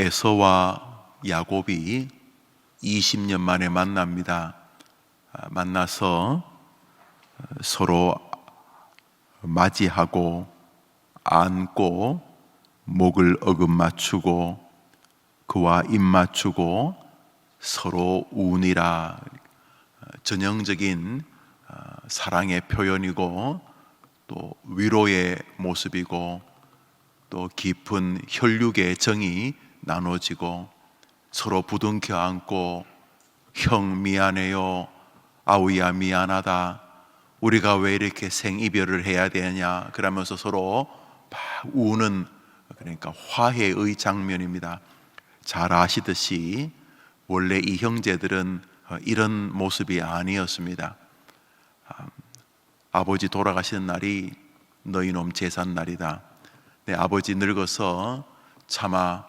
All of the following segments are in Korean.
에서와 야곱이 20년 만에 만납니다. 만나서 서로 맞이하고 안고 목을 어금 맞추고 그와 입 맞추고 서로 우니라, 전형적인 사랑의 표현이고 또 위로의 모습이고 또 깊은 혈육의 정이 나눠지고 서로 부둥켜 안고 형 미안해요, 아우야 미안하다, 우리가 왜 이렇게 생이별을 해야 되냐 그러면서 서로 막 우는, 그러니까 화해의 장면입니다. 잘 아시듯이 원래 이 형제들은 이런 모습이 아니었습니다. 아버지 돌아가시는 날이 너희 놈 제산 날이다. 내 아버지 늙어서 차마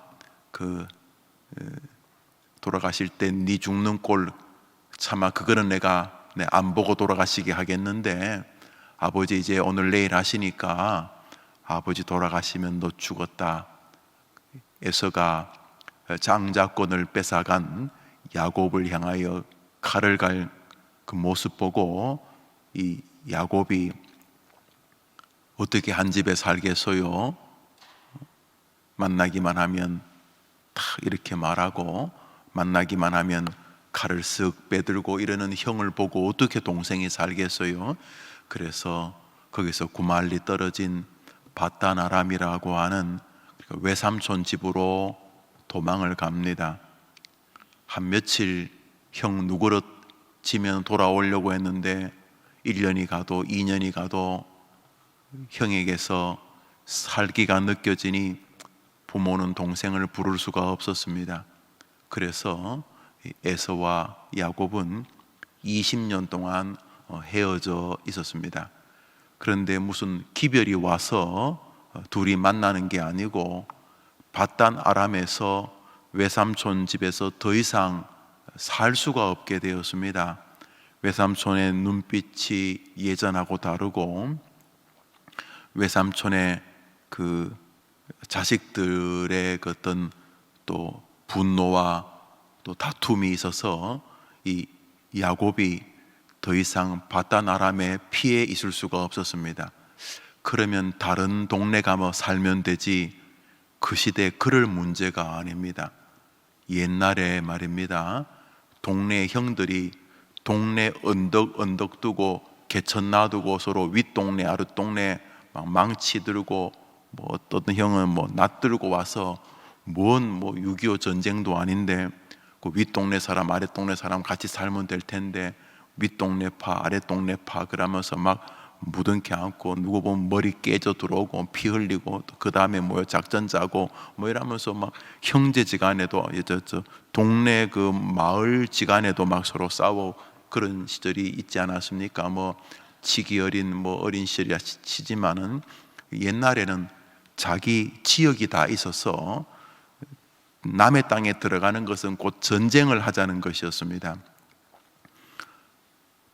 돌아가실 때 네 죽는 꼴 차마 그거는 내가 안 보고 돌아가시게 하겠는데 아버지 이제 오늘 내일 하시니까 아버지 돌아가시면 너 죽었다. 에서가 장자권을 뺏어간 야곱을 향하여 칼을 갈 그 모습 보고 이 야곱이 어떻게 한 집에 살겠어요? 만나기만 하면 탁 이렇게 말하고 만나기만 하면 칼을 쓱 빼들고 이러는 형을 보고 어떻게 동생이 살겠어요? 그래서 거기서 구말리 떨어진 바단 아람이라고 하는 외삼촌 집으로 도망을 갑니다. 한 며칠 형 누그러지면 돌아오려고 했는데 1년이 가도 2년이 가도 형에게서 살기가 느껴지니 부모는 동생을 부를 수가 없었습니다. 그래서 에서와 야곱은 20년 동안 헤어져 있었습니다. 그런데 무슨 기별이 와서 둘이 만나는 게 아니고 바단 아람에서 외삼촌 집에서 더 이상 살 수가 없게 되었습니다. 외삼촌의 눈빛이 예전하고 다르고 외삼촌의 그 자식들의 그 어떤 또 분노와 또 다툼이 있어서 이 야곱이 더 이상 바단 아람에 피해 있을 수가 없었습니다. 그러면 다른 동네 가면 살면 되지, 그 시대 그럴 문제가 아닙니다. 옛날에 말입니다, 동네 형들이 동네 언덕 두고 개천 놔두고 서로 윗동네 아랫동네 막 망치 들고 뭐 어떤 형은 뭐 낫 들고 와서 뭔 6.25 전쟁도 아닌데 그 윗동네 사람 아랫동네 사람 같이 살면 될 텐데 윗동네 파 아랫동네 파 그러면서 막 무등켜 안고 누구 보면 머리 깨져 들어오고 피 흘리고 그 다음에 뭐 작전 짜고 뭐 이러면서 막 형제지간에도 저 동네 그 마을 지간에도 막 서로 싸워 그런 시절이 있지 않았습니까? 뭐 치기 어린 어린 시절이야 치지만은 옛날에는 자기 지역이 다 있어서 남의 땅에 들어가는 것은 곧 전쟁을 하자는 것이었습니다.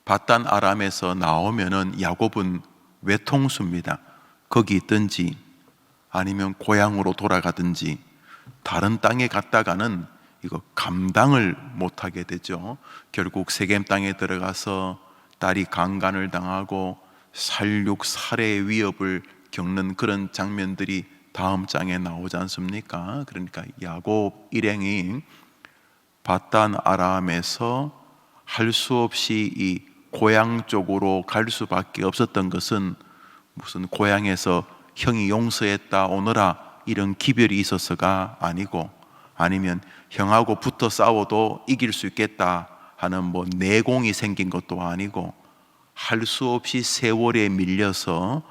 바단 아람에서 나오면은 야곱은 외통수입니다. 거기 있든지 아니면 고향으로 돌아가든지 다른 땅에 갔다가는 이거 감당을 못하게 되죠. 결국 세겜 땅에 들어가서 딸이 강간을 당하고 살육 살해의 위협을 겪는 그런 장면들이 다음 장에 나오지 않습니까? 그러니까 야곱 일행이 바단 아람에서 할 수 없이 이 고향 쪽으로 갈 수밖에 없었던 것은 무슨 고향에서 형이 용서했다 오너라 이런 기별이 있어서가 아니고, 아니면 형하고 붙어 싸워도 이길 수 있겠다 하는 내공이 생긴 것도 아니고, 할 수 없이 세월에 밀려서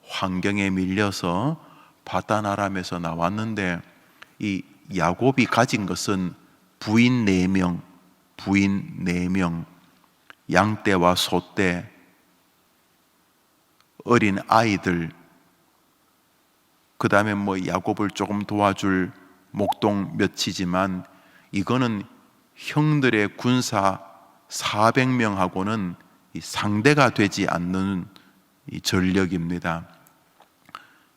환경에 밀려서 바단 아람에서 나왔는데 이 야곱이 가진 것은 부인 4명, 양떼와 소떼, 어린 아이들, 그 다음에 야곱을 조금 도와줄 목동 몇이지만 이거는 형들의 군사 400명하고는 상대가 되지 않는 이 전력입니다.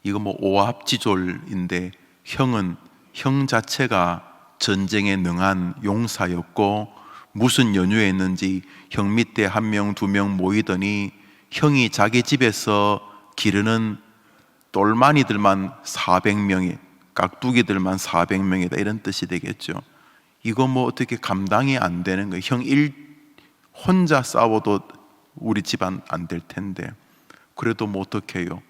이거 오합지졸인데 형은 형 자체가 전쟁에 능한 용사였고 무슨 연유에 있는지 형 밑에 1명, 2명 모이더니 형이 자기 집에서 기르는 똘마니들만 400명이, 깍두기들만 400명이다, 이런 뜻이 되겠죠. 이거 뭐 어떻게 감당이 안 되는 거예요. 형 혼자 싸워도 우리 집안 안 될 텐데, 그래도 뭐 어떡해요.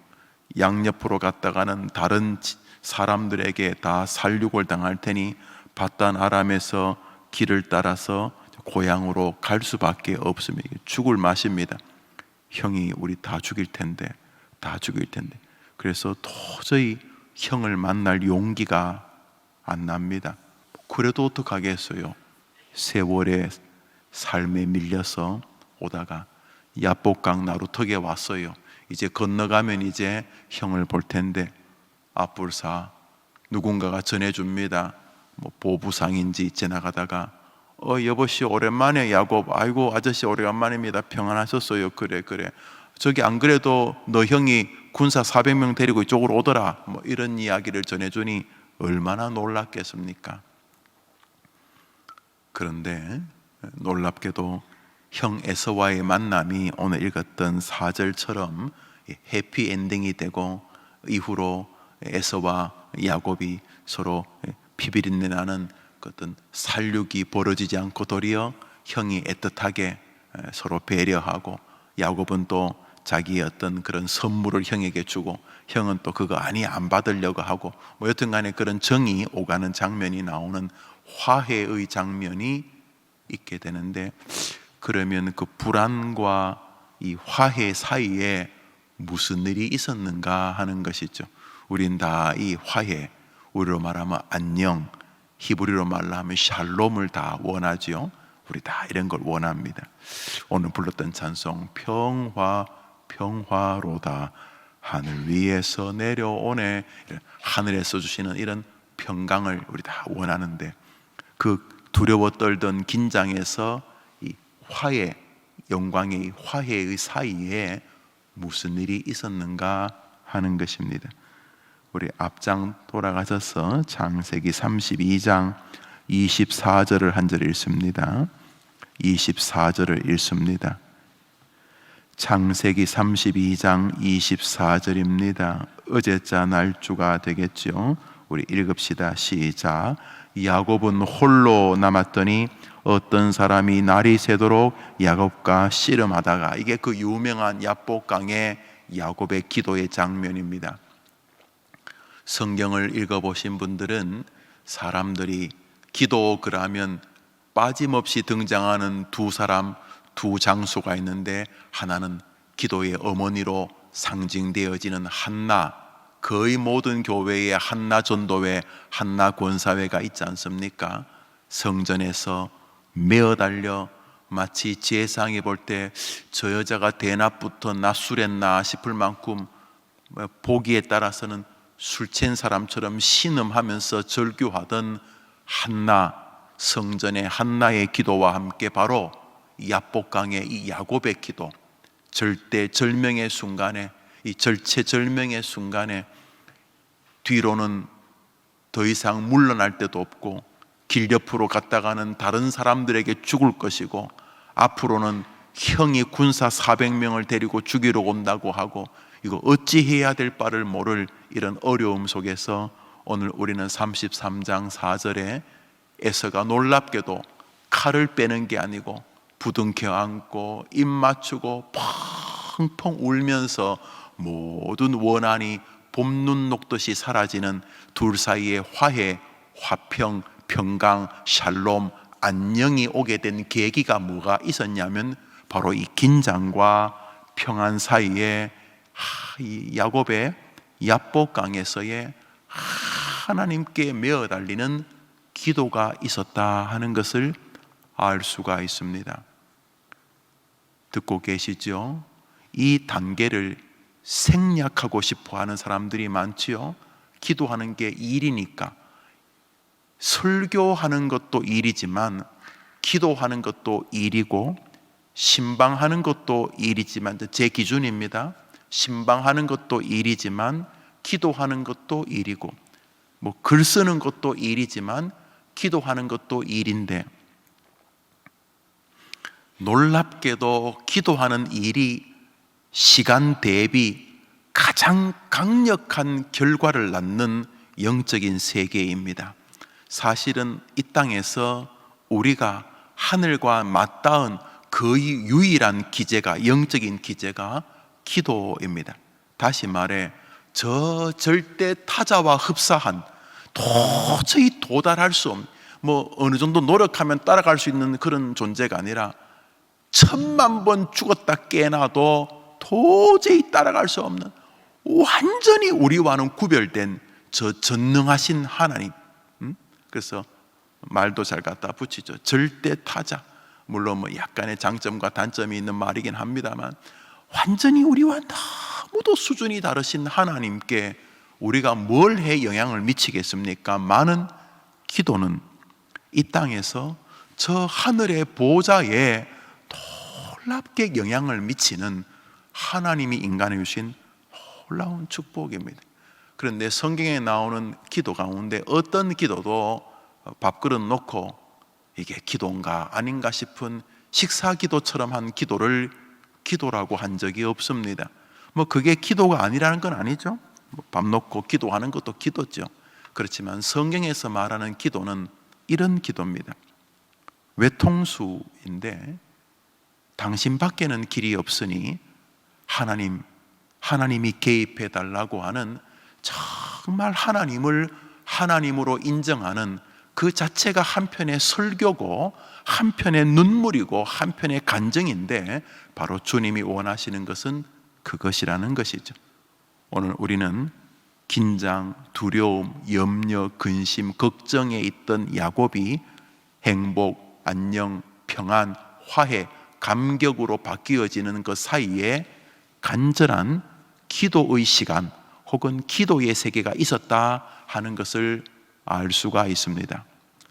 양옆으로 갔다가는 다른 사람들에게 다 살육을 당할 테니 바단 아람에서 길을 따라서 고향으로 갈 수밖에 없습니다. 죽을 맛입니다. 형이 우리 다 죽일 텐데. 그래서 도저히 형을 만날 용기가 안 납니다. 그래도 어떡하겠어요. 세월의 삶에 밀려서 오다가 야복강 나루턱에 왔어요. 이제 건너가면 이제 형을 볼 텐데, 앞불사 누군가가 전해줍니다. 뭐 보부상인지 지나가다가 여보씨 오랜만에 야곱. 아이고 아저씨 오랜만입니다. 평안하셨어요? 그래. 저기 안 그래도 너 형이 군사 400명 데리고 이쪽으로 오더라. 뭐 이런 이야기를 전해주니 얼마나 놀랐겠습니까? 그런데 놀랍게도 형 에서와의 만남이 오늘 읽었던 4절처럼 해피엔딩이 되고, 이후로 에서와 야곱이 서로 피비린내 나는 어떤 살육이 벌어지지 않고 도리어 형이 애틋하게 서로 배려하고, 야곱은 또 자기의 어떤 그런 선물을 형에게 주고, 형은 또 그거 안 받으려고 하고, 뭐 여튼간에 그런 정이 오가는 장면이 나오는 화해의 장면이 있게 되는데, 그러면 그 불안과 이 화해 사이에 무슨 일이 있었는가 하는 것이죠. 우린 다 이 화해, 우리로 말하면 안녕, 히브리로 말하면 샬롬을 다 원하죠. 우리 다 이런 걸 원합니다. 오늘 불렀던 찬송 평화로다 하늘 위에서 내려오네, 하늘에서 주시는 이런 평강을 우리 다 원하는데, 그 두려워 떨던 긴장에서 이 화해, 영광의 화해의 사이에 무슨 일이 있었는가 하는 것입니다. 우리 앞장 돌아가셔서 창세기 32장 24절을 한 절 읽습니다. 24절을 읽습니다. 창세기 32장 24절입니다. 어제자 날주가 되겠죠. 우리 읽읍시다. 시작. 야곱은 홀로 남았더니 어떤 사람이 날이 새도록 야곱과 씨름하다가, 이게 그 유명한 야복강의 야곱의 기도의 장면입니다. 성경을 읽어보신 분들은 사람들이 기도 그러면 빠짐없이 등장하는 두 사람, 두 장소가 있는데, 하나는 기도의 어머니로 상징되어지는 한나, 거의 모든 교회에 한나 전도회, 한나 권사회가 있지 않습니까? 성전에서 메어 달려 마치 제상이 볼 때 저 여자가 대낮부터 낮술했나 싶을 만큼 보기에 따라서는 술 취한 사람처럼 신음하면서 절규하던 한나, 성전의 한나의 기도와 함께 바로 야복강의 이 야곱의 기도, 절대절명의 순간에, 이 절체절명의 순간에 뒤로는 더 이상 물러날 데도 없고, 길 옆으로 갔다가는 다른 사람들에게 죽을 것이고, 앞으로는 형이 군사 400명을 데리고 죽이러 온다고 하고, 이거 어찌해야 될 바를 모를 이런 어려움 속에서 오늘 우리는 33장 4절에 에서가 놀랍게도 칼을 빼는 게 아니고 부둥켜 안고 입 맞추고 펑펑 울면서 모든 원한이 봄눈 녹듯이 사라지는 둘 사이의 화해, 화평, 평강, 샬롬, 안녕이 오게 된 계기가 뭐가 있었냐면 바로 이 긴장과 평안 사이에 이 야곱의 야복강에서의 하나님께 메어 달리는 기도가 있었다 하는 것을 알 수가 있습니다. 듣고 계시죠? 이 단계를 생략하고 싶어 하는 사람들이 많지요. 기도하는 게 일이니까. 설교하는 것도 일이지만, 기도하는 것도 일이고, 신방하는 것도 일이지만, 제 기준입니다. 신방하는 것도 일이지만 기도하는 것도 일이고, 뭐 글 쓰는 것도 일이지만 기도하는 것도 일인데, 놀랍게도 기도하는 일이 시간 대비 가장 강력한 결과를 낳는 영적인 세계입니다. 사실은 이 땅에서 우리가 하늘과 맞닿은 거의 유일한 기제가, 영적인 기제가 기도입니다. 다시 말해, 저 절대 타자와 흡사한, 도저히 도달할 수 없는, 뭐 어느 정도 노력하면 따라갈 수 있는 그런 존재가 아니라 10,000번 죽었다 깨어나도 도저히 따라갈 수 없는, 완전히 우리와는 구별된 저 전능하신 하나님. 그래서 말도 잘 갖다 붙이죠. 절대 타자. 물론 뭐 약간의 장점과 단점이 있는 말이긴 합니다만, 완전히 우리와 너무도 수준이 다르신 하나님께 우리가 뭘 해 영향을 미치겠습니까? 많은 기도는 이 땅에서 저 하늘의 보좌에 놀랍게 영향을 미치는 하나님이 인간에 주신 놀라운 축복입니다. 그런데 성경에 나오는 기도 가운데 어떤 기도도 밥그릇 놓고 이게 기도인가 아닌가 싶은 식사 기도처럼 한 기도를 기도라고 한 적이 없습니다. 뭐 그게 기도가 아니라는 건 아니죠. 밥 놓고 기도하는 것도 기도죠. 그렇지만 성경에서 말하는 기도는 이런 기도입니다. 외통수인데, 당신 밖에는 길이 없으니 하나님이 개입해 달라고 하는, 정말 하나님을 하나님으로 인정하는 그 자체가 한편의 설교고 한편의 눈물이고 한편의 간증인데, 바로 주님이 원하시는 것은 그것이라는 것이죠. 오늘 우리는 긴장, 두려움, 염려, 근심, 걱정에 있던 야곱이 행복, 안녕, 평안, 화해, 감격으로 바뀌어지는 그 사이에 간절한 기도의 시간 혹은 기도의 세계가 있었다 하는 것을 알 수가 있습니다.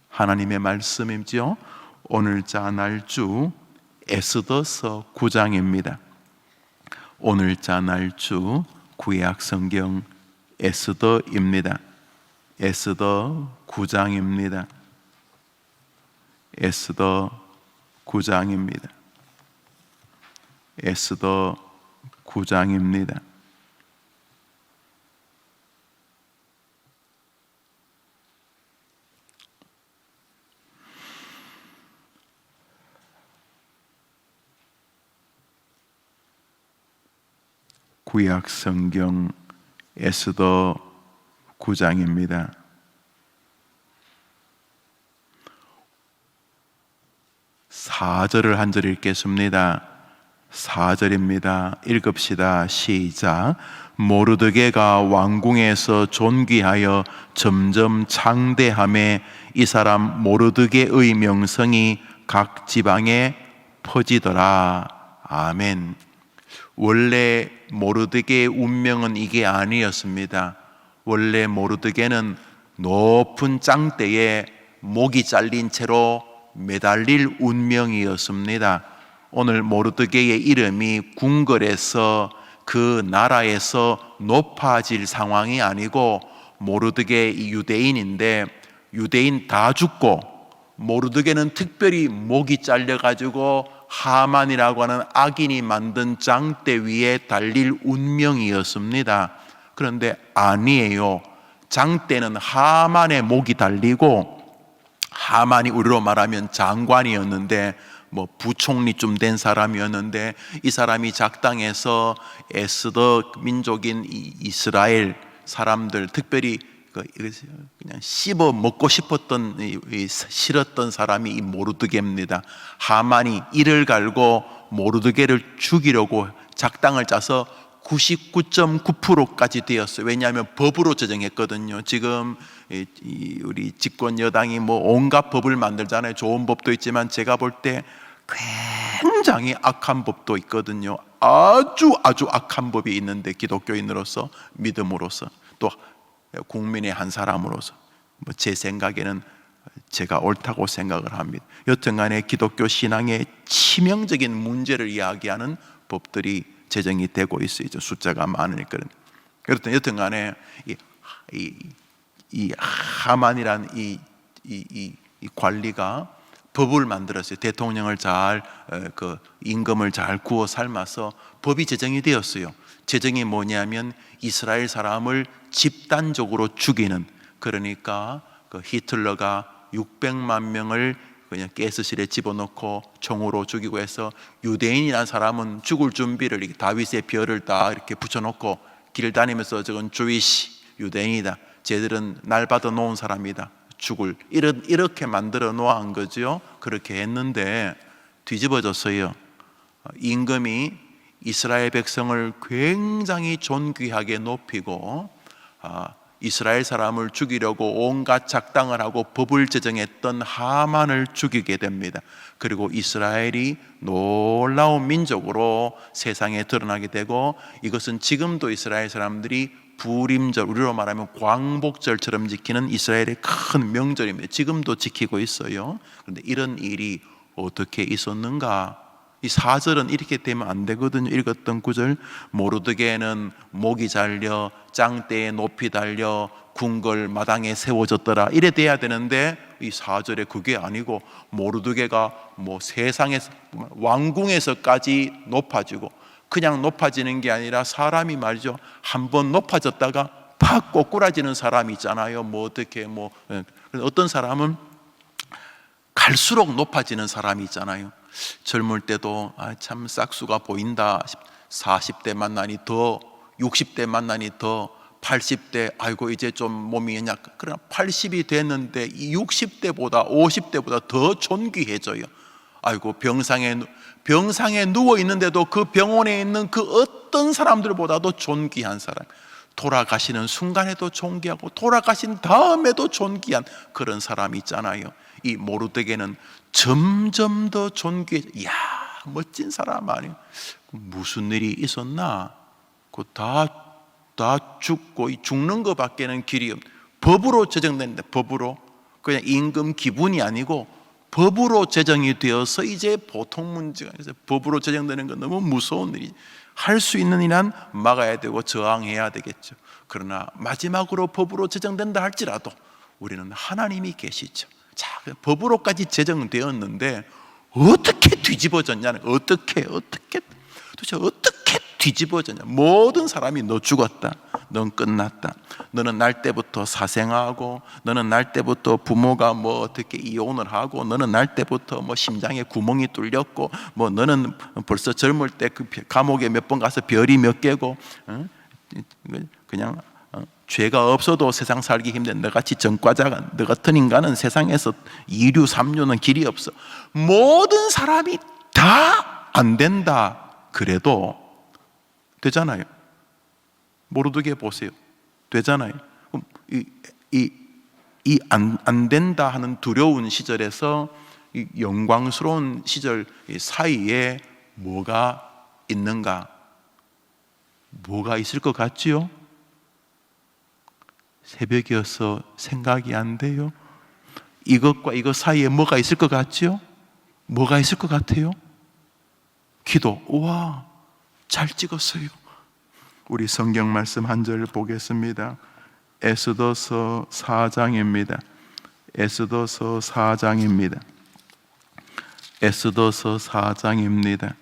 하나님의 말씀이죠. 오늘자 날주 에스더서 9장입니다. 오늘자 날주 구약 성경 에스더입니다. 에스더 9장입니다. 에스더 9장입니다. 에스더 9장입니다. 구약 성경 에스더 9장입니다. 4절을 한 절 읽겠습니다. 4절입니다. 읽읍시다. 시작. 모르드게가 왕궁에서 존귀하여 점점 창대함에 이 사람 모르드게의 명성이 각 지방에 퍼지더라. 아멘. 원래 모르드게의 운명은 이게 아니었습니다. 원래 모르드게는 높은 짱대에 목이 잘린 채로 매달릴 운명이었습니다. 오늘 모르드게의 이름이 궁궐에서 그 나라에서 높아질 상황이 아니고, 모르드게 유대인인데 유대인 다 죽고 모르드게는 특별히 목이 잘려가지고 하만이라고 하는 악인이 만든 장대 위에 달릴 운명이었습니다. 그런데 아니에요. 장대는 하만의 목이 달리고, 하만이 우리로 말하면 장관이었는데 뭐 부총리쯤 된 사람이었는데, 이 사람이 작당해서 에스더 민족인 이스라엘 사람들, 특별히 그냥 씹어 먹고 싶었던, 싫었던 사람이 이 모르드게입니다. 하만이 이를 갈고 모르드게를 죽이려고 작당을 짜서 99.9%까지 되었어요. 왜냐하면 법으로 제정했거든요. 지금 우리 집권 여당이 뭐 온갖 법을 만들잖아요. 좋은 법도 있지만 제가 볼 때 굉장히 악한 법도 있거든요. 아주 악한 법이 있는데, 기독교인으로서, 믿음으로서, 또 국민의 한 사람으로서 제 생각에는 제가 옳다고 생각을 합니다. 여튼간에 기독교 신앙의 치명적인 문제를 이야기하는 법들이 제정이 되고 있어요. 숫자가 많으니까. 여튼간에 이 하만이란 이 관리가 법을 만들었어요. 대통령을 잘 임금을 잘 구워 삶아서 법이 제정이 되었어요. 제정이 뭐냐면 이스라엘 사람을 집단적으로 죽이는, 그러니까 히틀러가 600만 명을 그냥 가스실에 집어넣고 총으로 죽이고 해서 유대인이라는 사람은 죽을 준비를 이렇게 다윗의 별을 다 이렇게 붙여놓고 길 다니면서 저건 주이시 유대인이다, 쟤들은 날 받아 놓은 사람이다, 죽을 이렇게 만들어 놓은 거죠. 그렇게 했는데 뒤집어졌어요. 임금이 이스라엘 백성을 굉장히 존귀하게 높이고 이스라엘 사람을 죽이려고 온갖 작당을 하고 법을 제정했던 하만을 죽이게 됩니다. 그리고 이스라엘이 놀라운 민족으로 세상에 드러나게 되고, 이것은 지금도 이스라엘 사람들이 부림절, 우리로 말하면 광복절처럼 지키는 이스라엘의 큰 명절입니다. 지금도 지키고 있어요. 그런데 이런 일이 어떻게 있었는가? 이 4절은 이렇게 되면 안 되거든요. 읽었던 9절, 모르드게는 목이 잘려 짱대에 높이 달려 궁궐 마당에 세워졌더라, 이래 돼야 되는데 이 4절에 그게 아니고 모르드게가 뭐 세상에서 왕궁에서까지 높아지고, 그냥 높아지는 게 아니라 사람이 말이죠, 한번 높아졌다가 팍 꼬꾸라지는 사람이 있잖아요. 뭐 어떻게 어떤 사람은 갈수록 높아지는 사람이 있잖아요. 젊을 때도 참 싹수가 보인다, 40대 만나니 더, 60대 만나니 더, 80대 아이고 이제 좀 몸이 약간, 그러나 80이 됐는데 60대보다 50대보다 더 존귀해져요. 아이고 병상에 누워 있는데도 그 병원에 있는 그 어떤 사람들보다도 존귀한 사람, 돌아가시는 순간에도 존귀하고 돌아가신 다음에도 존귀한 그런 사람이 있잖아요. 이 모르드게는 점점 더 존귀해. 이야, 멋진 사람 아니에요? 무슨 일이 있었나? 다 죽고, 죽는 것밖에는 길이 없. 법으로 제정됐는데, 법으로, 그냥 임금 기분이 아니고 법으로 제정이 되어서 이제 보통 문제가 있어요. 법으로 제정되는 건 너무 무서운 일이, 할 수 있는 일은 막아야 되고 저항해야 되겠죠. 그러나 마지막으로 법으로 제정된다 할지라도 우리는 하나님이 계시죠. 자, 법으로까지 제정되었는데 어떻게 뒤집어졌냐는, 어떻게 도대체 어떻게 뒤집어졌냐. 모든 사람이 너 죽었다, 넌 끝났다, 너는 날 때부터 사생아하고, 너는 날 때부터 부모가 뭐 어떻게 이혼을 하고, 너는 날 때부터 뭐 심장에 구멍이 뚫렸고, 뭐 너는 벌써 젊을 때 그 감옥에 몇 번 가서 별이 몇 개고, 그냥 죄가 없어도 세상 살기 힘든 너같이 전과자가, 너 같은 인간은 세상에서 2류 3류는 길이 없어. 모든 사람이 다 안 된다 그래도 되잖아요. 모르드게 보세요. 되잖아요. 이 안 된다 하는 두려운 시절에서 이 영광스러운 시절 사이에 뭐가 있는가? 뭐가 있을 것 같지요? 새벽이어서 생각이 안 돼요. 이것과 이것 사이에 뭐가 있을 것 같지요? 뭐가 있을 것 같아요? 기도. 우와, 잘 찍었어요. 우리 성경 말씀 한 절 보겠습니다. 에스더서 4장입니다. 에스더서 4장입니다. 에스더서 4장입니다.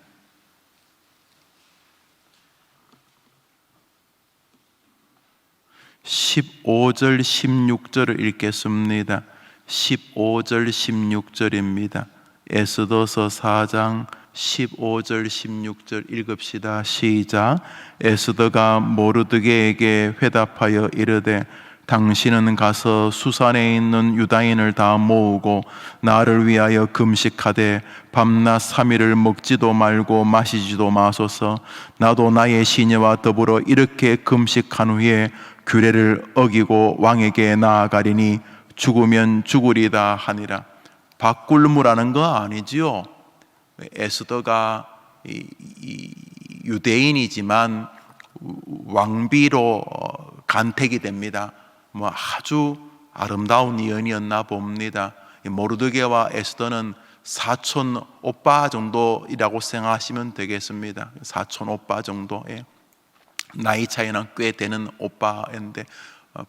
15절 16절을 읽겠습니다. 15절 16절입니다. 에스더서 4장 15절 16절 읽읍시다. 시작. 에스더가 모르드게에게 회답하여 이르되 당신은 가서 수산에 있는 유다인을 다 모으고 나를 위하여 금식하되 밤낮 3일을 먹지도 말고 마시지도 마소서. 나도 나의 시녀와 더불어 이렇게 금식한 후에 규례를 어기고 왕에게 나아가리니 죽으면 죽으리다 하니라. 바꿀무라는 거 아니지요. 에스더가 유대인이지만 왕비로 간택이 됩니다. 뭐 아주 아름다운 예언이었나 봅니다. 모르드게와 에스더는 사촌 오빠 정도이라고 생각하시면 되겠습니다. 사촌 오빠 정도. 나이 차이는 꽤 되는 오빠인데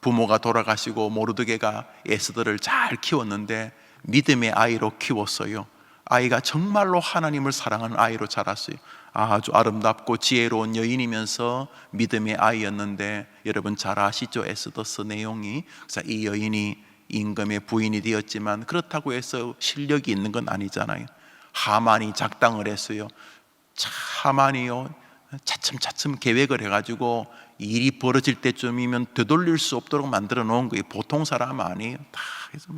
부모가 돌아가시고 모르드게가 에스더를 잘 키웠는데 믿음의 아이로 키웠어요. 아이가 정말로 하나님을 사랑하는 아이로 자랐어요. 아주 아름답고 지혜로운 여인이면서 믿음의 아이였는데, 여러분 잘 아시죠? 에스더서 내용이. 그래서 이 여인이 임금의 부인이 되었지만 그렇다고 해서 실력이 있는 건 아니잖아요. 하만이 작당을 했어요. 하만이요, 차츰차츰 계획을 해가지고 일이 벌어질 때쯤이면 되돌릴 수 없도록 만들어 놓은 거예요. 보통 사람 아니에요. 다 해서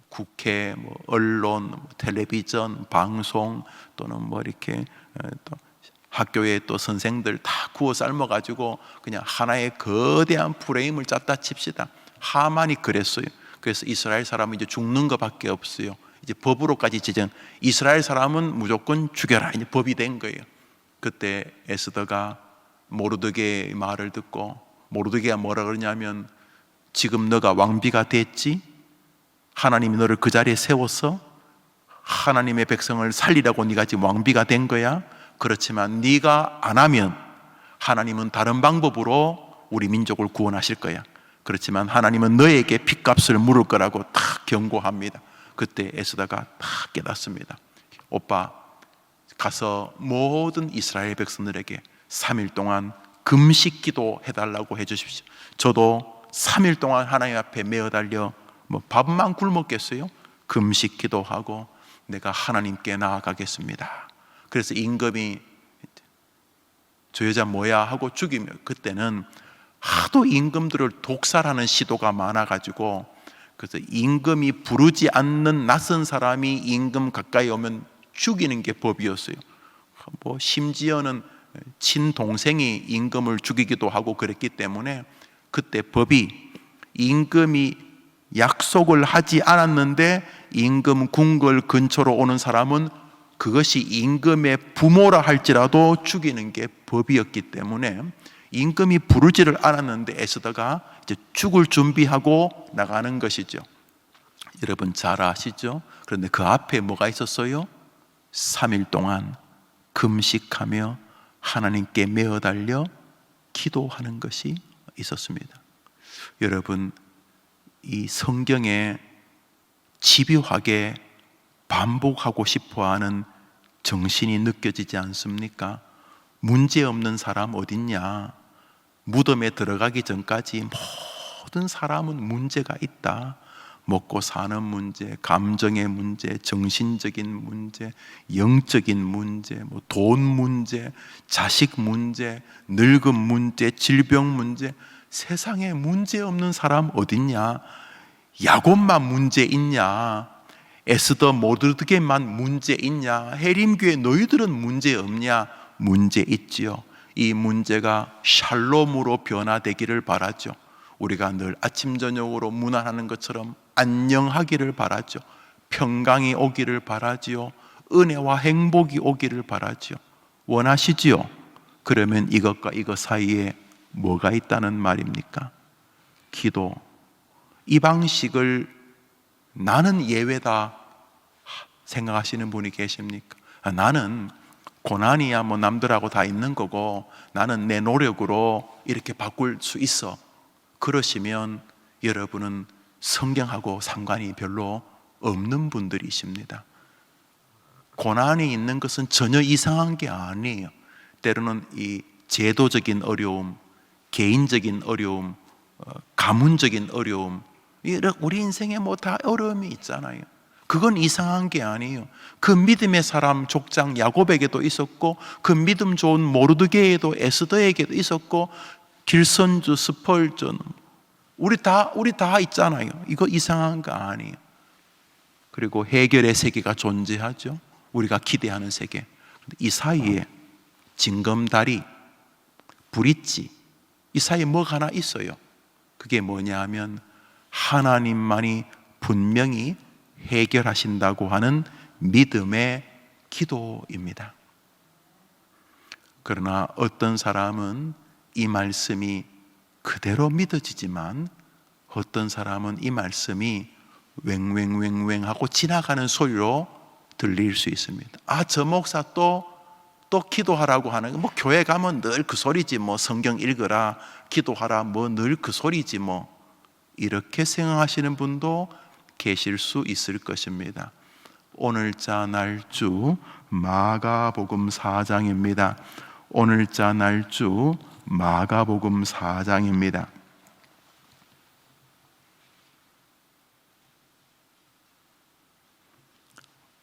국회, 언론, 텔레비전, 방송, 또는 이렇게 또 학교에 또 선생들 다 구워 삶아가지고 그냥 하나의 거대한 프레임을 짰다 칩시다. 하만이 그랬어요. 그래서 이스라엘 사람은 이제 죽는 것밖에 없어요. 이제 법으로까지 지정, 이스라엘 사람은 무조건 죽여라, 이제 법이 된 거예요. 그때 에스더가 모르드게의 말을 듣고, 모르드게가 뭐라 그러냐면, 지금 너가 왕비가 됐지? 하나님이 너를 그 자리에 세워서 하나님의 백성을 살리라고 네가 지금 왕비가 된 거야. 그렇지만 네가 안 하면 하나님은 다른 방법으로 우리 민족을 구원하실 거야. 그렇지만 하나님은 너에게 핏값을 물을 거라고 딱 경고합니다. 그때 에스더가 딱 깨닫습니다. 오빠, 가서 모든 이스라엘 백성들에게 3일 동안 금식 기도 해달라고 해주십시오. 저도 3일 동안 하나님 앞에 매어 달려 밥만 굶었겠어요? 금식 기도하고 내가 하나님께 나아가겠습니다. 그래서 임금이 저 여자 뭐야 하고 죽이면, 그때는 하도 임금들을 독살하는 시도가 많아가지고, 그래서 임금이 부르지 않는 낯선 사람이 임금 가까이 오면 죽이는 게 법이었어요. 심지어는 친동생이 임금을 죽이기도 하고 그랬기 때문에, 그때 법이 임금이 약속을 하지 않았는데 임금 궁궐 근처로 오는 사람은 그것이 임금의 부모라 할지라도 죽이는 게 법이었기 때문에, 임금이 부르지를 않았는데 에스더가 이제 죽을 준비하고 나가는 것이죠. 여러분 잘 아시죠? 그런데 그 앞에 뭐가 있었어요? 3일 동안 금식하며 하나님께 매어 달려 기도하는 것이 있었습니다. 여러분, 이 성경에 집요하게 반복하고 싶어하는 정신이 느껴지지 않습니까? 문제 없는 사람 어딨냐? 무덤에 들어가기 전까지 모든 사람은 문제가 있다. 먹고 사는 문제, 감정의 문제, 정신적인 문제, 영적인 문제, 돈 문제, 자식 문제, 늙음 문제, 질병 문제. 세상에 문제 없는 사람 어딨냐? 야곱만 문제 있냐? 에스더 모르드게만 문제 있냐? 해림교회 너희들은 문제 없냐? 문제 있지요. 이 문제가 샬롬으로 변화되기를 바라죠. 우리가 늘 아침 저녁으로 문안하는 것처럼 안녕하기를 바라죠. 평강이 오기를 바라지요. 은혜와 행복이 오기를 바라죠. 원하시지요? 그러면 이것과 이것 사이에 뭐가 있다는 말입니까? 기도. 이 방식을 나는 예외다 생각하시는 분이 계십니까? 나는 고난이야 남들하고 다 있는 거고 나는 내 노력으로 이렇게 바꿀 수 있어. 그러시면 여러분은 성경하고 상관이 별로 없는 분들이십니다. 고난이 있는 것은 전혀 이상한 게 아니에요. 때로는 이 제도적인 어려움, 개인적인 어려움, 가문적인 어려움, 우리 인생에 다 어려움이 있잖아요. 그건 이상한 게 아니에요. 그 믿음의 사람 족장 야곱에게도 있었고, 그 믿음 좋은 모르드게에도 에스더에게도 있었고, 길선주, 스펄전, 우리 다 있잖아요. 이거 이상한 거 아니에요. 그리고 해결의 세계가 존재하죠. 우리가 기대하는 세계. 이 사이에 징검다리, 브릿지, 이 사이에 뭐가 하나 있어요. 그게 뭐냐 하면 하나님만이 분명히 해결하신다고 하는 믿음의 기도입니다. 그러나 어떤 사람은 이 말씀이 그대로 믿어지지만 어떤 사람은 이 말씀이 웽웽웽웽 하고 지나가는 소리로 들릴 수 있습니다. 저 목사 또 또 기도하라고 하는 뭐 교회 가면 늘 그 소리지 뭐 성경 읽어라 기도하라 뭐 늘 그 소리지 뭐 이렇게 생각하시는 분도 계실 수 있을 것입니다. 오늘자 날주 마가복음 4장입니다. 오늘자 날주 마가복음 4장입니다.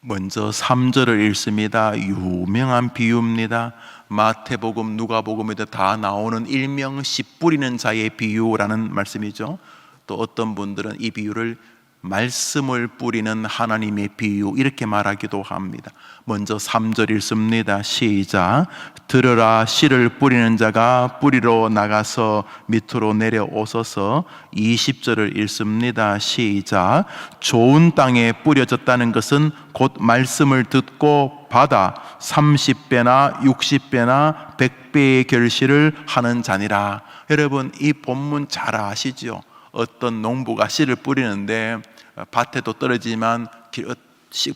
먼저 3절을 읽습니다. 유명한 비유입니다. 마태복음, 누가복음에도 다 나오는 일명 씨 뿌리는 자의 비유라는 말씀이죠. 또 어떤 분들은 이 비유를 말씀을 뿌리는 하나님의 비유 이렇게 말하기도 합니다. 먼저 3절 읽습니다. 시작. 들으라 씨를 뿌리는 자가 뿌리러 나가서 밑으로 내려오소서. 20절을 읽습니다. 시작. 좋은 땅에 뿌려졌다는 것은 곧 말씀을 듣고 받아 30배나 60배나 100배의 결실을 하는 자니라. 여러분 이 본문 잘 아시죠? 어떤 농부가 씨를 뿌리는데 밭에도 떨어지지만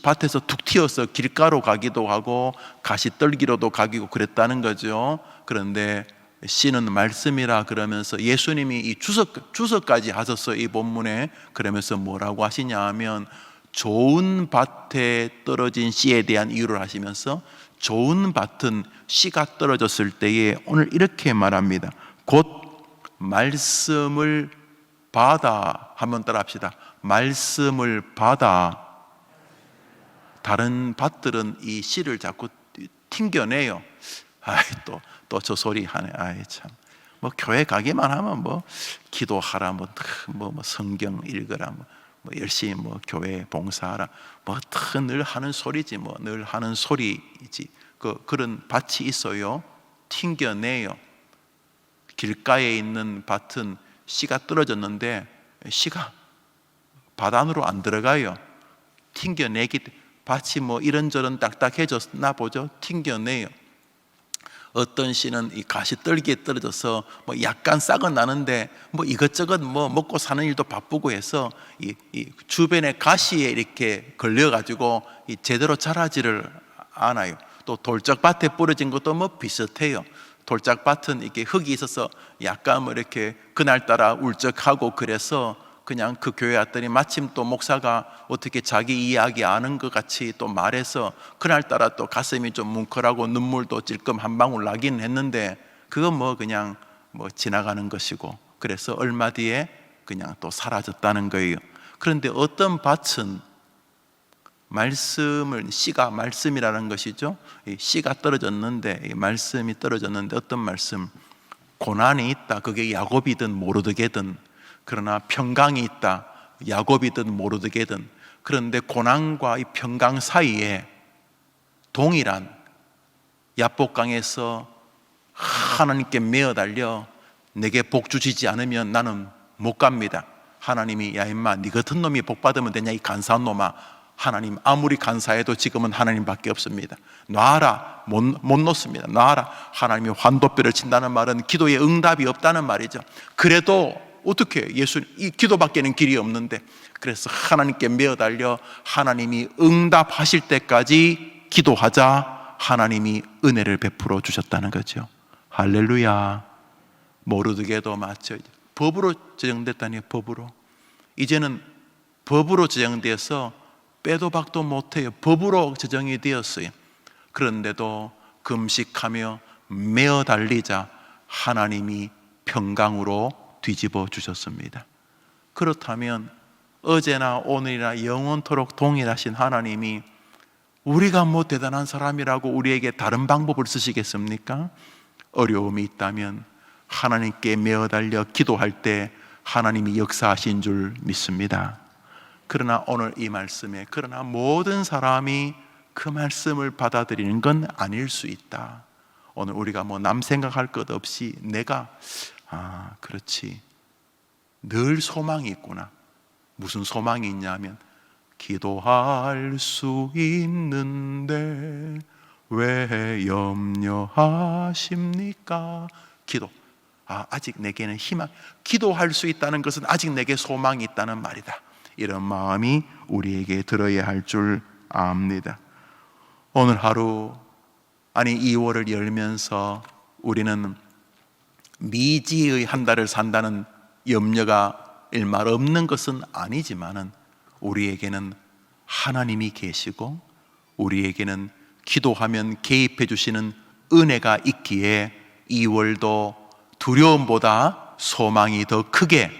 밭에서 툭 튀어서 길가로 가기도 하고 가시떨기로도 가기고 그랬다는 거죠. 그런데 씨는 말씀이라 그러면서 예수님이 이 주석까지 하셨어 이 본문에. 그러면서 뭐라고 하시냐 하면 좋은 밭에 떨어진 씨에 대한 이유를 하시면서 좋은 밭은 씨가 떨어졌을 때에 오늘 이렇게 말합니다. 곧 말씀을 받아, 한번 따라 합시다. 말씀을 받아. 다른 밭들은 이 씨를 자꾸 튕겨내요. 아이 또 저 소리 하네. 아이 참. 뭐 교회 가기만 하면 뭐 기도하라, 뭐 성경 읽으라, 뭐 열심히 뭐 교회 봉사하라, 뭐 늘 하는 소리지, 뭐 늘 하는 소리이지. 그런 밭이 있어요. 튕겨내요. 길가에 있는 밭은 씨가 떨어졌는데 씨가 밭 안으로 안 들어가요. 튕겨내기 밭이 뭐 이런저런 딱딱해졌나 보죠. 튕겨내요. 어떤 씨는 이 가시떨기에 떨어져서 뭐 약간 싹은 나는데 뭐 이것저것 뭐 먹고 사는 일도 바쁘고 해서 이 주변에 가시에 이렇게 걸려가지고 제대로 자라지를 않아요. 또 돌짝밭에 뿌려진 것도 뭐 비슷해요. 돌짝밭은 이렇게 흙이 있어서 약간 뭐 이렇게 그날따라 울적하고 그래서 그냥 그 교회 왔더니 마침 또 목사가 어떻게 자기 이야기 아는 것 같이 또 말해서 그날따라 또 가슴이 좀 뭉클하고 눈물도 찔끔 한 방울 나긴 했는데 그건 뭐 그냥 뭐 지나가는 것이고 그래서 얼마 뒤에 그냥 또 사라졌다는 거예요. 그런데 어떤 밭은 말씀을, 씨가 말씀이라는 것이죠. 씨가 떨어졌는데, 말씀이 떨어졌는데 어떤 말씀? 고난이 있다. 그게 야곱이든 모르드게든, 그러나 평강이 있다. 야곱이든 모르드게든. 그런데 고난과 이 평강 사이에 동일한 야복강에서 하나님께 메어 달려 내게 복 주시지 않으면 나는 못 갑니다. 하나님이 야 임마 네 같은 놈이 복 받으면 되냐 이 간사한 놈아. 하나님 아무리 간사해도 지금은 하나님밖에 없습니다. 놔라. 못 놓습니다. 놔라. 하나님이 환도뼈를 친다는 말은 기도에 응답이 없다는 말이죠. 그래도 어떻게 예수님 이 기도밖에는 길이 없는데 그래서 하나님께 메어 달려 하나님이 응답하실 때까지 기도하자 하나님이 은혜를 베풀어 주셨다는 거죠. 할렐루야. 모르드게도 마쳐 법으로 제정됐다니. 법으로 이제는 법으로 제정되어서 빼도 박도 못해요. 법으로 제정이 되었어요. 그런데도 금식하며 메어 달리자 하나님이 평강으로 뒤집어 주셨습니다. 그렇다면 어제나 오늘이나 영원토록 동일하신 하나님이 우리가 뭐 대단한 사람이라고 우리에게 다른 방법을 쓰시겠습니까? 어려움이 있다면 하나님께 메어 달려 기도할 때 하나님이 역사하신 줄 믿습니다. 그러나 오늘 이 말씀에 그러나 모든 사람이 그 말씀을 받아들이는 건 아닐 수 있다. 오늘 우리가 뭐 남 생각할 것 없이 내가 그렇지 늘 소망이 있구나. 무슨 소망이 있냐면 기도할 수 있는데 왜 염려하십니까? 기도. 아직 내게는 희망. 기도할 수 있다는 것은 아직 내게 소망이 있다는 말이다. 이런 마음이 우리에게 들어야 할 줄 압니다. 오늘 하루 아니 2월을 열면서 우리는 미지의 한 달을 산다는 염려가 일말 없는 것은 아니지만은 우리에게는 하나님이 계시고 우리에게는 기도하면 개입해 주시는 은혜가 있기에 2월도 두려움보다 소망이 더 크게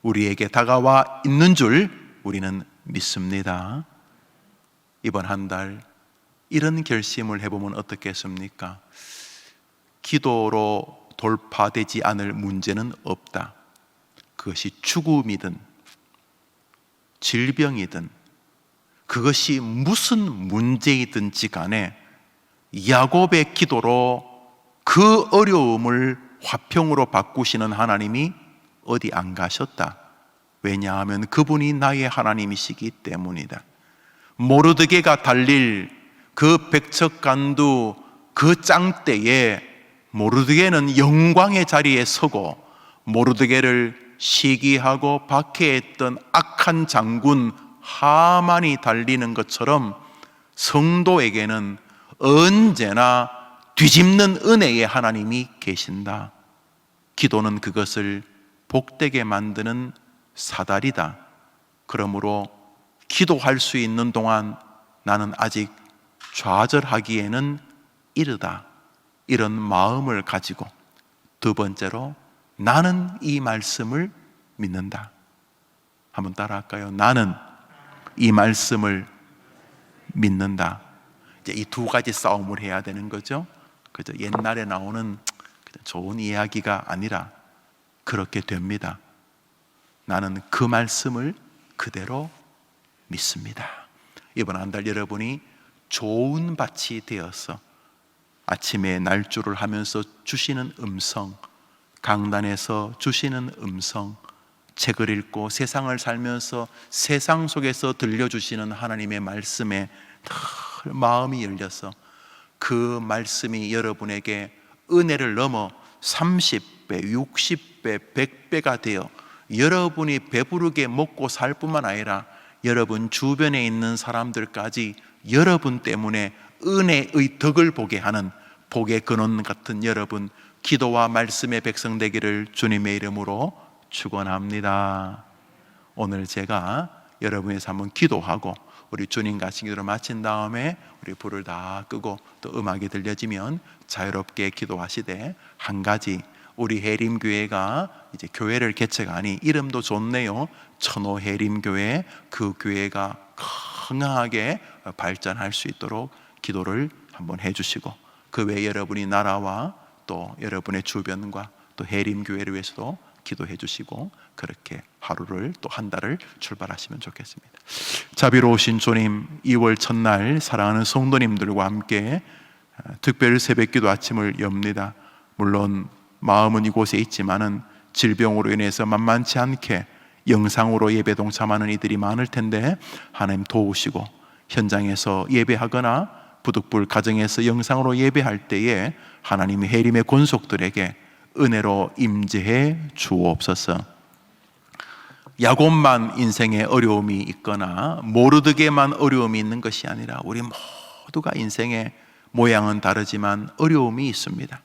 우리에게 다가와 있는 줄 우리는 믿습니다. 이번 한 달 이런 결심을 해보면 어떻겠습니까? 기도로 돌파되지 않을 문제는 없다. 그것이 죽음이든 질병이든 그것이 무슨 문제이든지 간에 야곱의 기도로 그 어려움을 화평으로 바꾸시는 하나님이 어디 안 가셨다. 왜냐하면 그분이 나의 하나님이시기 때문이다. 모르드게가 달릴 그 백척간두 그 짱대에 모르드게는 영광의 자리에 서고 모르드게를 시기하고 박해했던 악한 장군 하만이 달리는 것처럼 성도에게는 언제나 뒤집는 은혜의 하나님이 계신다. 기도는 그것을 복되게 만드는 사다리다. 그러므로 기도할 수 있는 동안 나는 아직 좌절하기에는 이르다. 이런 마음을 가지고 두 번째로 나는 이 말씀을 믿는다. 한번 따라할까요? 나는 이 말씀을 믿는다. 이제 이 두 가지 싸움을 해야 되는 거죠. 그저 옛날에 나오는 좋은 이야기가 아니라 그렇게 됩니다. 나는 그 말씀을 그대로 믿습니다. 이번 한 달 여러분이 좋은 밭이 되어서 아침에 날조를 하면서 주시는 음성, 강단에서 주시는 음성, 책을 읽고 세상을 살면서 세상 속에서 들려주시는 하나님의 말씀에 늘 마음이 열려서 그 말씀이 여러분에게 은혜를 넘어 30배, 60배, 100배가 되어 여러분이 배부르게 먹고 살 뿐만 아니라 여러분 주변에 있는 사람들까지 여러분 때문에 은혜의 덕을 보게 하는 복의 근원 같은 여러분, 기도와 말씀의 백성 되기를 주님의 이름으로 축원합니다. 오늘 제가 여러분에서 한번 기도하고 우리 주님 같이 기도를 마친 다음에 우리 불을 다 끄고 또 음악이 들려지면 자유롭게 기도하시되, 한 가지 우리 해림교회가 이제 교회를 개척하니 이름도 좋네요. 천호해림교회, 그 교회가 건강하게 발전할 수 있도록 기도를 한번 해주시고, 그 외에 여러분이 나라와 또 여러분의 주변과 또 해림교회를 위해서도 기도해 주시고 그렇게 하루를 또 한 달을 출발하시면 좋겠습니다. 자비로우신 주님, 2월 첫날 사랑하는 성도님들과 함께 특별 새벽기도 아침을 엽니다. 물론 마음은 이곳에 있지만은 질병으로 인해서 만만치 않게 영상으로 예배 동참하는 이들이 많을 텐데 하나님 도우시고, 현장에서 예배하거나 부득불 가정에서 영상으로 예배할 때에 하나님이 해림의 권속들에게 은혜로 임재해 주옵소서. 야곱만 인생에 어려움이 있거나 모르드게만 어려움이 있는 것이 아니라 우리 모두가 인생의 모양은 다르지만 어려움이 있습니다.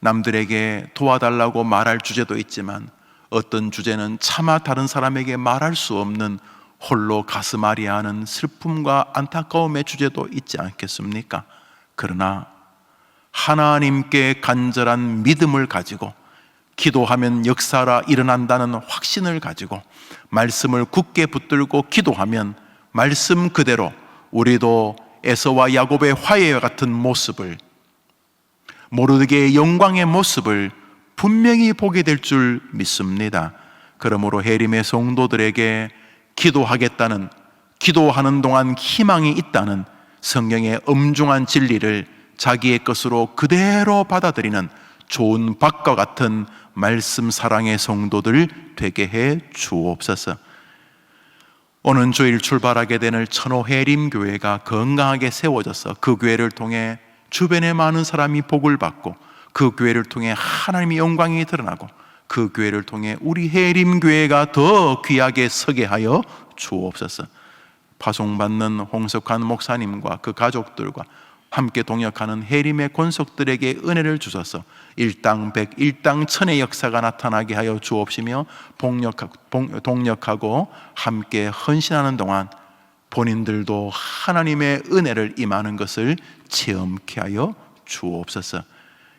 남들에게 도와달라고 말할 주제도 있지만 어떤 주제는 차마 다른 사람에게 말할 수 없는 홀로 가슴 아리하는 슬픔과 안타까움의 주제도 있지 않겠습니까? 그러나 하나님께 간절한 믿음을 가지고 기도하면 역사가 일어난다는 확신을 가지고 말씀을 굳게 붙들고 기도하면 말씀 그대로 우리도 에서와 야곱의 화해와 같은 모습을, 모르드게의 영광의 모습을 분명히 보게 될 줄 믿습니다. 그러므로 해림의 성도들에게 기도하겠다는, 기도하는 동안 희망이 있다는 성경의 엄중한 진리를 자기의 것으로 그대로 받아들이는 좋은 밭과 같은 말씀 사랑의 성도들 되게 해 주옵소서. 오는 주일 출발하게 되는 천호해림교회가 건강하게 세워져서 그 교회를 통해 주변에 많은 사람이 복을 받고, 그 교회를 통해 하나님의 영광이 드러나고, 그 교회를 통해 우리 해림교회가 더 귀하게 서게 하여 주옵소서. 파송받는 홍석환 목사님과 그 가족들과 함께 동역하는 해림의 권속들에게 은혜를 주셔서 일당백 일당천의 역사가 나타나게 하여 주옵시며, 동력하고 함께 헌신하는 동안 본인들도 하나님의 은혜를 임하는 것을 체험케 하여 주옵소서.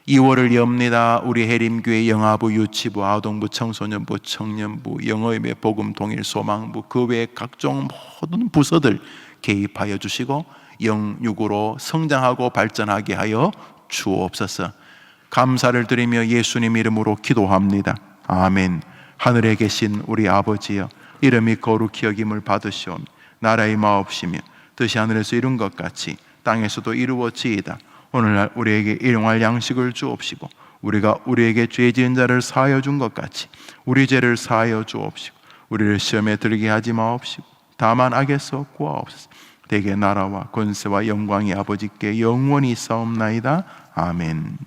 2월을 엽니다. 우리 해림교회 영아부, 유치부, 아동부, 청소년부, 청년부, 영어예배, 복음, 동일, 소망부, 그 외 각종 모든 부서들 개입하여 주시고 영육으로 성장하고 발전하게 하여 주옵소서. 감사를 드리며 예수님 이름으로 기도합니다. 아멘. 하늘에 계신 우리 아버지여, 이름이 거룩히 여김을 받으시오며 나라의 마옵시며 뜻이 하늘에서 이룬 것 같이 땅에서도 이루어지이다. 오늘날 우리에게 일용할 양식을 주옵시고, 우리가 우리에게 죄 지은 자를 사하여 준 것 같이 우리 죄를 사하여 주옵시고, 우리를 시험에 들게 하지 마옵시고 다만 악에서 구하옵소서. 대개 나라와 권세와 영광이 아버지께 영원히 있사옵나이다. 아멘.